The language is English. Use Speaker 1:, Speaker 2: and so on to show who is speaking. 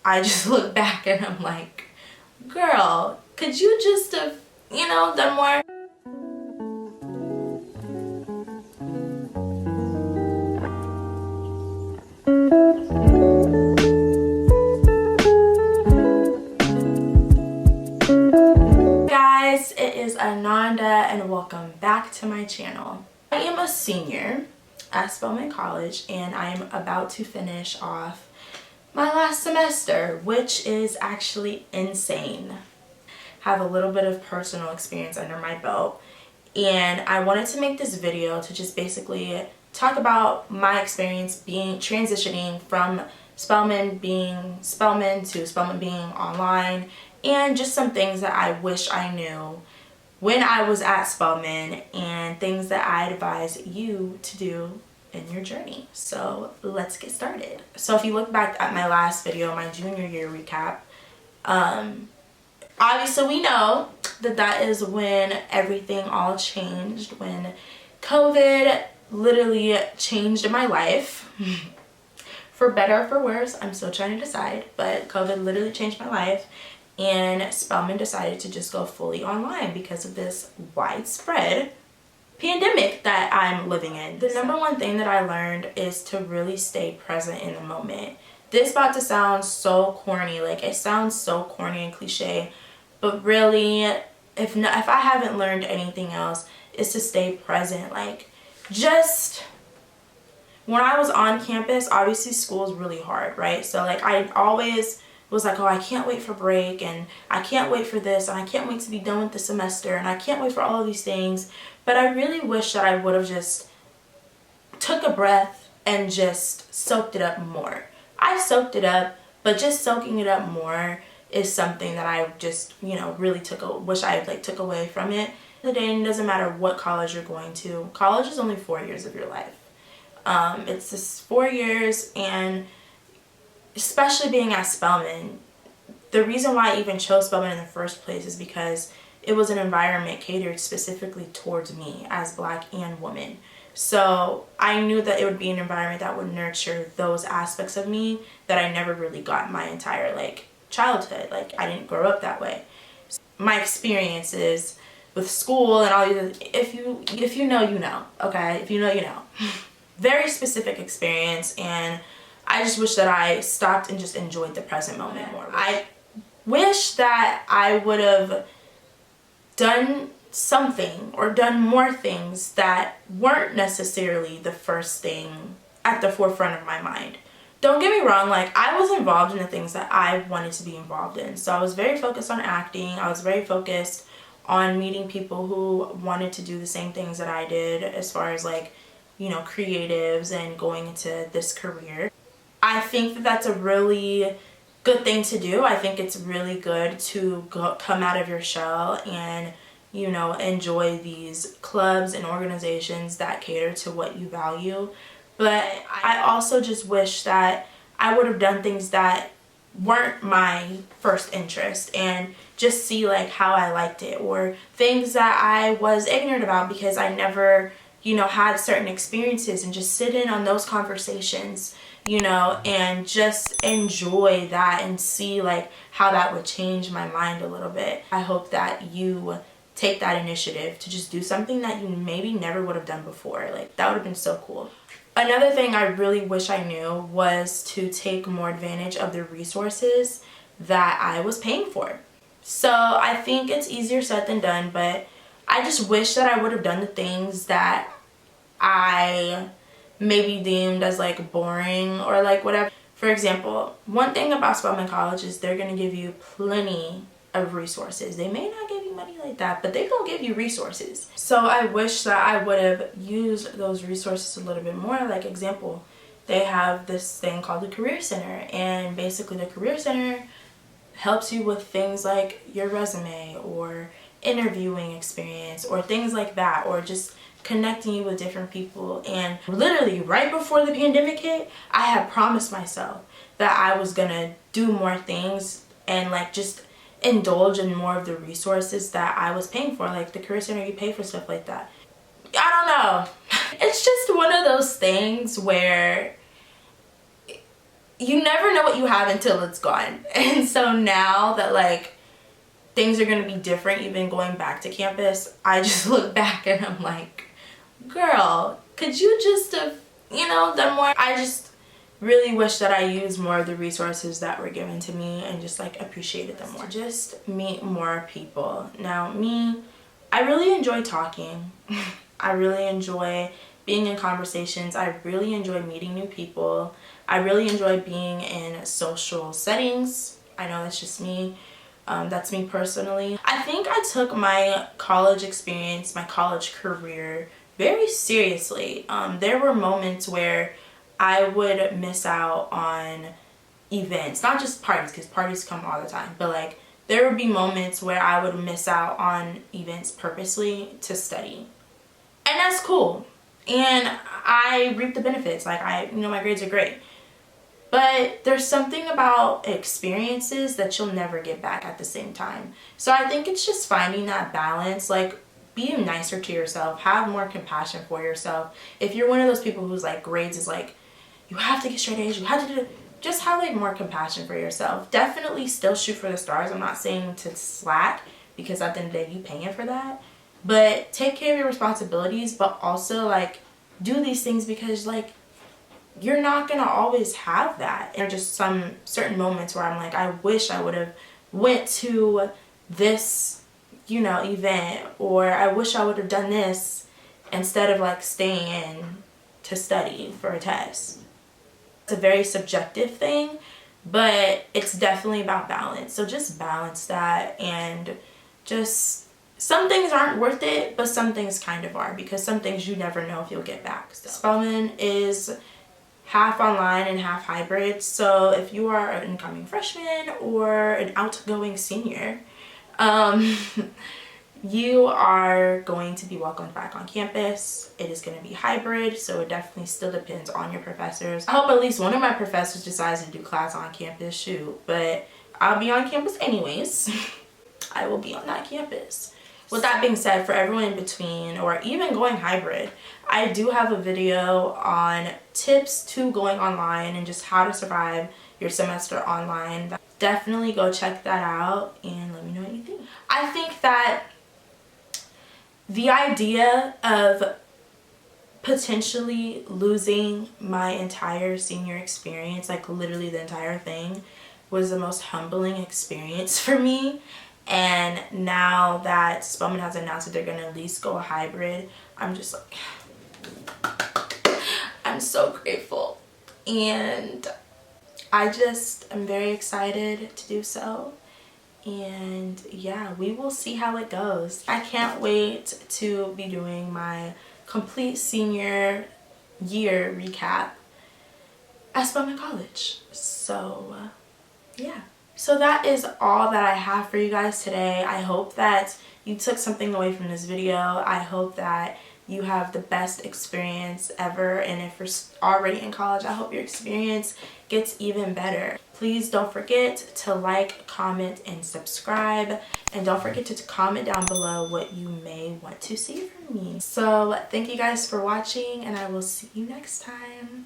Speaker 1: I just look back and I'm like, girl, could you just have, you know, done more? Guys, it is Ananda and welcome back to my channel. I am a senior at Spelman College and I am about to finish off my last semester, which is actually insane. Have a little bit of personal experience under my belt, and I wanted to make this video to just basically talk about my experience transitioning from Spelman being Spelman to Spelman being online, and just some things that I wish I knew when I was at Spelman and things that I advise you to do in your journey. So let's get started. So if you look back at my last video, my junior year recap, obviously we know that is when everything all changed, when COVID literally changed my life. For better or for worse, I'm still trying to decide, but COVID literally changed my life, and Spelman decided to just go fully online because of this widespread pandemic that I'm living in. The number one thing that I learned is to really stay present in the moment. This about to sound so corny, like it sounds so corny and cliche, but really, if I haven't learned anything else, is to stay present. Like, just when I was on campus, obviously school is really hard, right? So like I always was like, oh, I can't wait for break, and I can't wait for this, and I can't wait to be done with the semester, and I can't wait for all of these things. But I really wish that I would have just took a breath and just soaked it up more. I soaked it up, but just soaking it up more is something that I just, you know, really wish I like took away from it. The day, it doesn't matter what college you're going to. College is only 4 years of your life. It's just 4 years, and especially being at Spelman, the reason why I even chose Spelman in the first place is because it was an environment catered specifically towards me as Black and woman. So I knew that it would be an environment that would nurture those aspects of me that I never really got in my entire like childhood. Like, I didn't grow up that way. My experiences with school and all these, if you know, you know, okay? If you know, you know. Very specific experience, and I just wish that I stopped and just enjoyed the present moment more. I wish that I would have done something or done more things that weren't necessarily the first thing at the forefront of my mind. Don't get me wrong, like, I was involved in the things that I wanted to be involved in. So I was very focused on acting. I was very focused on meeting people who wanted to do the same things that I did as far as like, you know, creatives and going into this career. I think that that's a really good thing to do. I think it's really good to come out of your shell and, you know, enjoy these clubs and organizations that cater to what you value. But I also just wish that I would have done things that weren't my first interest and just see like how I liked it, or things that I was ignorant about because I never, you know, had certain experiences, and just sit in on those conversations, you know, and just enjoy that and see like how that would change my mind a little bit. I hope that you take that initiative to just do something that you maybe never would have done before. Like, that would have been so cool. Another thing I really wish I knew was to take more advantage of the resources that I was paying for. So I think it's easier said than done, but I just wish that I would have done the things that I maybe deemed as like boring or like whatever. For example, one thing about Spelman College is they're going to give you plenty of resources. They may not give you money like that, but they gonna give you resources. So I wish that I would have used those resources a little bit more. Like, example, they have this thing called the Career Center, and basically the Career Center helps you with things like your resume or interviewing experience or things like that, or just connecting you with different people. And literally right before the pandemic hit, I had promised myself that I was gonna do more things and like just indulge in more of the resources that I was paying for. Like the Career Center, you pay for stuff like that. I don't know. It's just one of those things where you never know what you have until it's gone. And so now that like things are going to be different, even going back to campus, I just look back and I'm like, girl, could you just have, you know, done more? I just really wish that I used more of the resources that were given to me and just like appreciated them more. Just meet more people. Now me, I really enjoy talking. I really enjoy being in conversations. I really enjoy meeting new people. I really enjoy being in social settings. I know that's just me. That's me personally. I think I took my college experience, my college career very seriously. There were moments where I would miss out on events, not just parties, because parties come all the time, but like there would be moments where I would miss out on events purposely to study. And that's cool. And I reap the benefits. Like my grades are great. But there's something about experiences that you'll never get back at the same time. So I think it's just finding that balance, like be nicer to yourself, have more compassion for yourself. If you're one of those people who's like grades is like, you have to get straight A's, you have to do it, just have like more compassion for yourself. Definitely still shoot for the stars. I'm not saying to slack, because at the end of the day, you paying for that. But take care of your responsibilities, but also like do these things because like you're not gonna always have that. There are just some certain moments where I'm like, I wish I would have went to this, you know, event, or I wish I would have done this instead of like staying in to study for a test. It's a very subjective thing, but it's definitely about balance. So just balance that, and just some things aren't worth it, but some things kind of are, because some things you never know if you'll get back. So Spelman is half online and half hybrid. So if you are an incoming freshman or an outgoing senior, you are going to be welcomed back on campus. It is going to be hybrid, so it definitely still depends on your professors. I hope at least one of my professors decides to do class on campus, shoot, but I'll be on campus anyways. I will be on that campus. With that being said, for everyone in between or even going hybrid, I do have a video on tips to going online and just how to survive your semester online. Definitely go check that out and let me know what you think. I think that the idea of potentially losing my entire senior experience, like literally the entire thing, was the most humbling experience for me. And now that Spelman has announced that they're going to at least go hybrid, I'm just like, I'm so grateful. And I just am very excited to do so. And yeah, we will see how it goes. I can't wait to be doing my complete senior year recap at Spelman College. So yeah. So that is all that I have for you guys today. I hope that you took something away from this video. I hope that you have the best experience ever, and if you're already in college, I hope your experience gets even better. Please don't forget to like, comment, and subscribe, and don't forget to comment down below what you may want to see from me. So thank you guys for watching, and I will see you next time.